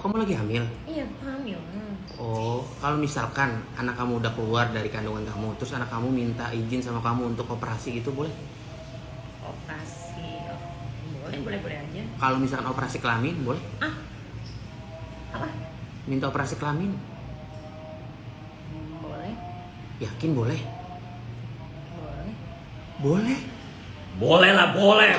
Kamu lagi hamil? Iya, hamil. Oh, kalau misalkan anak kamu udah keluar dari kandungan kamu, terus anak kamu minta izin sama kamu untuk operasi gitu, boleh? Operasi. Oh, boleh aja. Kalau misalkan operasi kelamin, boleh? Ah, apa? Minta operasi kelamin? Boleh. Yakin boleh? Boleh. Boleh? Boleh lah, boleh.